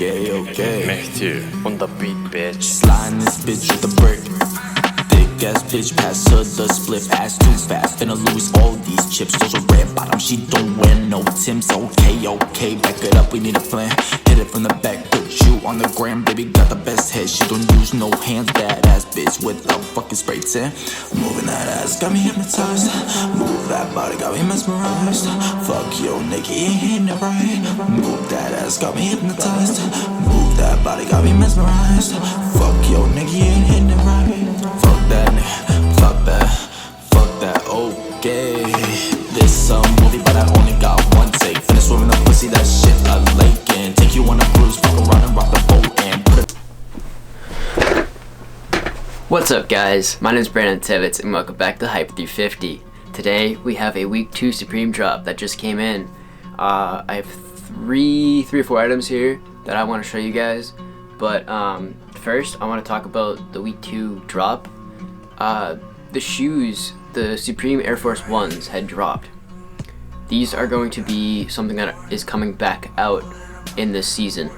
Okay. Matthew on the beat, bitch. Sliding this bitch with a brick. Thick ass bitch, pass her the split. Ass too fast, finna lose all these chips. Those are red bottom, she don't wear no Timbs. Okay, back it up, we need a plan. Hit it from the back, put you on the gram. Baby got the best head, she don't use no hands. Badass bitch with a fucking spray tan. Moving that ass, got me hypnotized. Move that body, got me mesmerized. Fuck yo, nigga, you ain't hitting it right. Move that ass, got me hypnotized. Move that body, got me mesmerized. Fuck yo, nigga, you ain't hitting it right. Fuck that nigga, fuck that, okay. This a movie, but I only got one take. Finish swimming the pussy, that shit a lake. And take you on a cruise, fuck around and rock the boat and put it. What's up guys, my name is Brandon Tivitz and welcome back to Hype 350. Today we have a week 2 Supreme drop that just came in. I have three or four items here that I want to show you guys. But first I want to talk about the week 2 drop. The shoes, the Supreme Air Force Ones had dropped. These are going to be something that is coming back out in this season.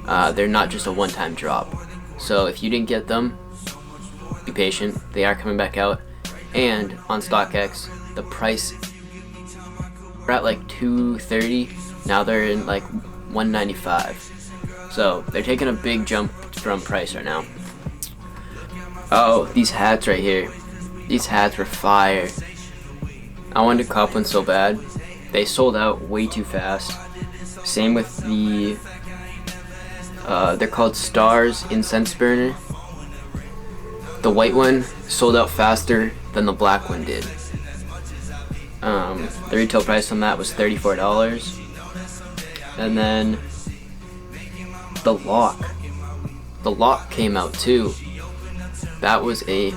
They're not just a one-time drop. So if you didn't get them, be patient, they are coming back out. And on StockX, the price, we're at like $230, now they're in like $195. So they're taking a big jump from price right now. Oh, these hats right here. These hats were fire. I wanted to cop one so bad. They sold out way too fast. Same with the, they're called Stars Incense Burner. The white one sold out faster than the black one did. The retail price on that was $34. And then the lock came out too. That was a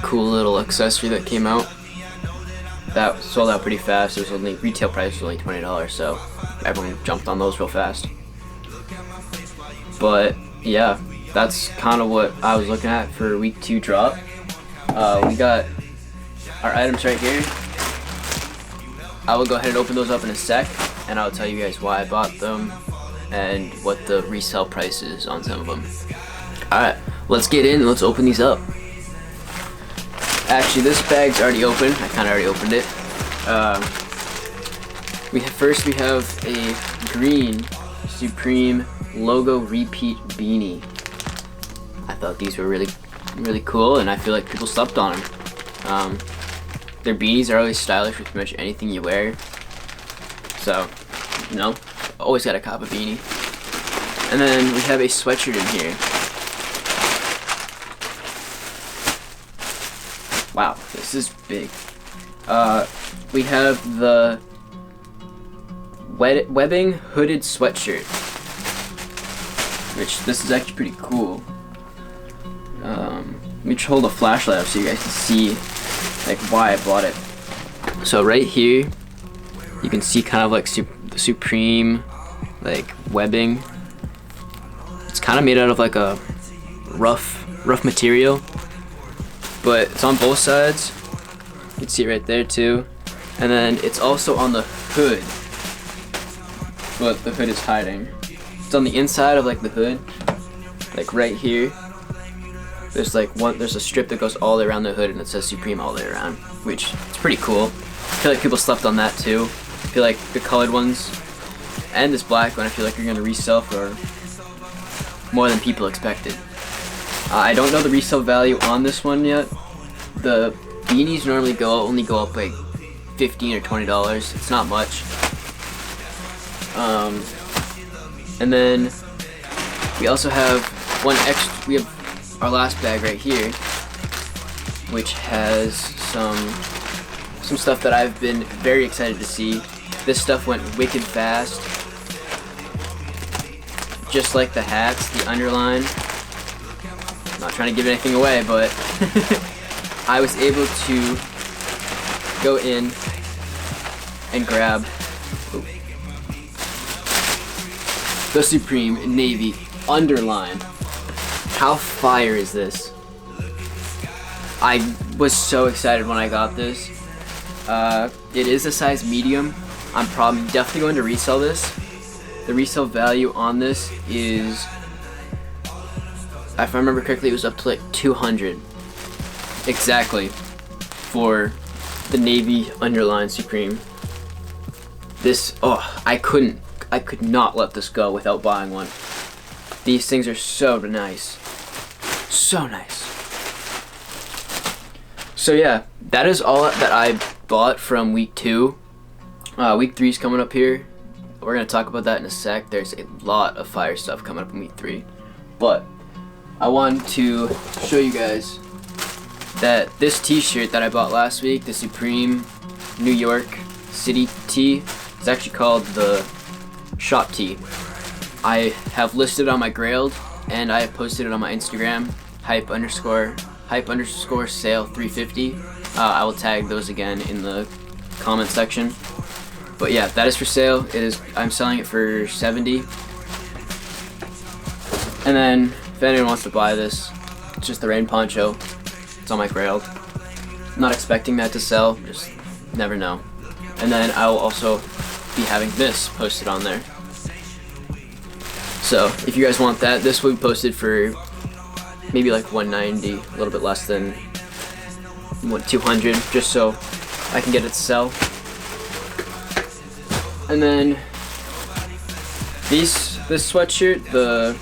cool little accessory that came out. That sold out pretty fast. It was only, retail price was only $20, so everyone jumped on those real fast. But yeah, that's kind of what I was looking at for week 2 drop. We got our items right here. I will go ahead and open those up in a sec, and I'll tell you guys why I bought them and what the resale price is on some of them. Alright, let's get in and let's open these up. Actually, this bag's already open. I kind of already opened it. First we have a green Supreme logo repeat beanie. I thought these were really cool, and I feel like people slept on them. Their beanies are always stylish with pretty much anything you wear. So, you know, always gotta cop a beanie. And then we have a sweatshirt in here. Wow, this is big. We have the webbing hooded sweatshirt, which this is actually pretty cool. Let me hold a flashlight up so you guys can see like why I bought it. So right here, you can see kind of like the Supreme like webbing. It's kind of made out of like a rough material, but it's on both sides. You can see it right there too. And then it's also on the hood, but the hood is hiding. It's on the inside of like the hood, like right here. There's a strip that goes all the way around the hood, and it says Supreme all the way around, which is pretty cool. I feel like people slept on that too. I feel like the colored ones and this black one, I feel like you're gonna resell for more than people expected. I don't know the resale value on this one yet. The beanies normally only go up like $15 or $20. It's not much. And then we also have we have our last bag right here, which has some stuff that I've been very excited to see. This stuff went wicked fast. Just like the hats, the underline. I'm not trying to give anything away, but I was able to go in and grab the Supreme Navy underline. How fire is this? I was so excited when I got this. It is a size medium. I'm definitely going to resell this. The resale value on this is, if I remember correctly, it was up to like 200 exactly for the navy underline Supreme. This, oh, I could not let this go without buying one. These things are so nice. So nice. So yeah, that is all that I bought from week 2. Week 3 is coming up here. We're going to talk about that in a sec. There's a lot of fire stuff coming up in week 3. But I wanted to show you guys that this t-shirt that I bought last week, the Supreme New York City tee, is actually called the shop tee. I have listed it on my Grailed, and I have posted it on my Instagram, hype_sale 350. I will tag those again in the comment section. But yeah, that is for sale. I'm selling it for $70. And then if anyone wants to buy this, it's just the rain poncho. It's on my Grailed. I'm not expecting that to sell, just never know. And then I will also be having this posted on there. So if you guys want that, this will be posted for maybe like $190, a little bit less than $200, just so I can get it to sell. And then this sweatshirt, the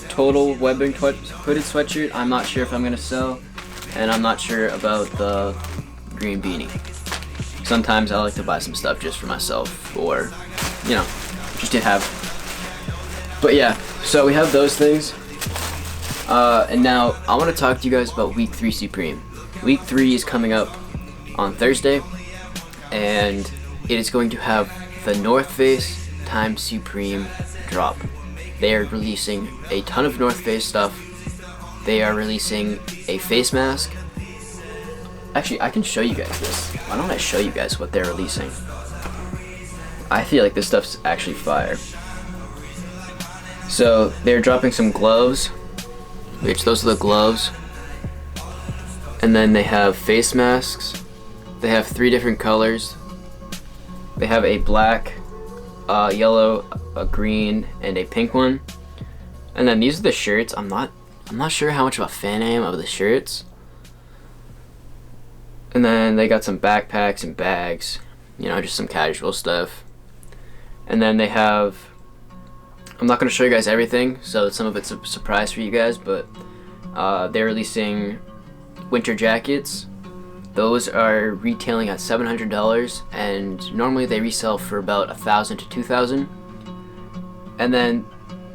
total webbing hooded sweatshirt, I'm not sure if I'm gonna sell, and I'm not sure about the green beanie. Sometimes I like to buy some stuff just for myself, or just to have. But yeah, so we have those things. And now I want to talk to you guys about week 3 Supreme. Week 3 is coming up on Thursday, and it is going to have the North Face x Supreme drop. They are releasing a ton of North Face stuff. They are releasing a face mask. Actually, I can show you guys this. Why don't I show you guys what they're releasing? I feel like this stuff's actually fire. So they're dropping some gloves, which those are the gloves. And then they have face masks. They have 3 different colors. They have a black, yellow, a green, and a pink one. And then these are the shirts. I'm not sure how much of a fan I am of the shirts. And then they got some backpacks and bags, just some casual stuff. And then they have, I'm not going to show you guys everything, so some of it's a surprise for you guys, but they're releasing winter jackets. Those are retailing at $700, and normally they resell for about $1,000 to $2,000. And then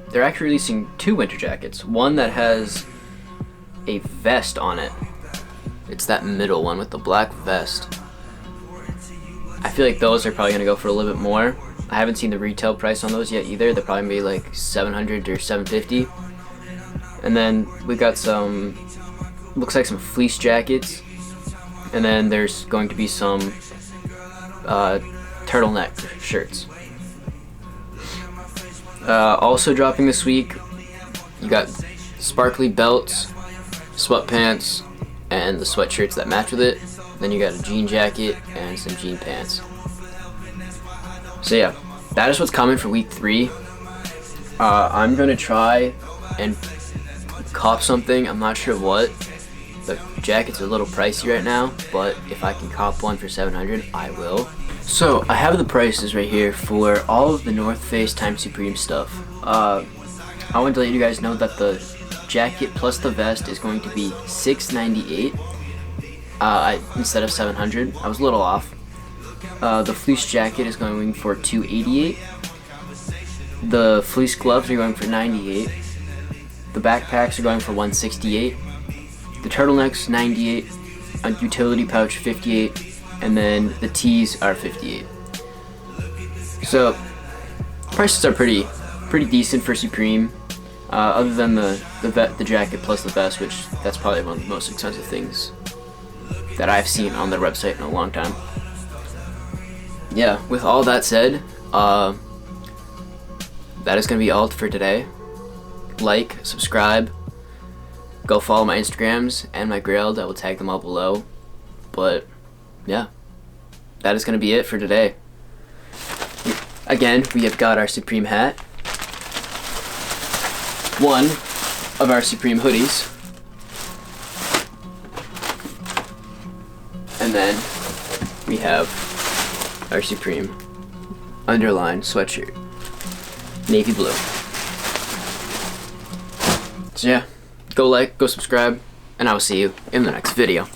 they're actually releasing 2 winter jackets. One that has a vest on it. It's that middle one with the black vest. I feel like those are probably going to go for a little bit more. I haven't seen the retail price on those yet either. They're probably maybe like $700 or $750. And then we got some, looks like some fleece jackets. And then there's going to be some turtleneck shirts. Also dropping this week, you got sparkly belts, sweatpants, and the sweatshirts that match with it. Then you got a jean jacket and some jean pants. So yeah, that is what's coming for week 3. I'm gonna try and cop something. I'm not sure what. The jackets are a little pricey right now, but if I can cop one for $700, I will. So I have the prices right here for all of the North Face x Supreme stuff. I wanted to let you guys know that the jacket plus the vest is going to be $698 instead of $700. I was a little off. The fleece jacket is going for $288. The fleece gloves are going for $98. The backpacks are going for $168. The turtlenecks $98. A utility pouch $58. And then the tees are $58. So prices are pretty decent for Supreme. Other than the jacket plus the vest, which that's probably one of the most expensive things that I've seen on their website in a long time. Yeah, with all that said, that is going to be all for today. Like, subscribe, go follow my Instagrams and my Grailed. I will tag them all below. But yeah, that is going to be it for today. Again, we have got our Supreme hat, one of our Supreme hoodies, and then we have our Supreme underlined sweatshirt, navy blue. So yeah, go like, go subscribe, and I will see you in the next video.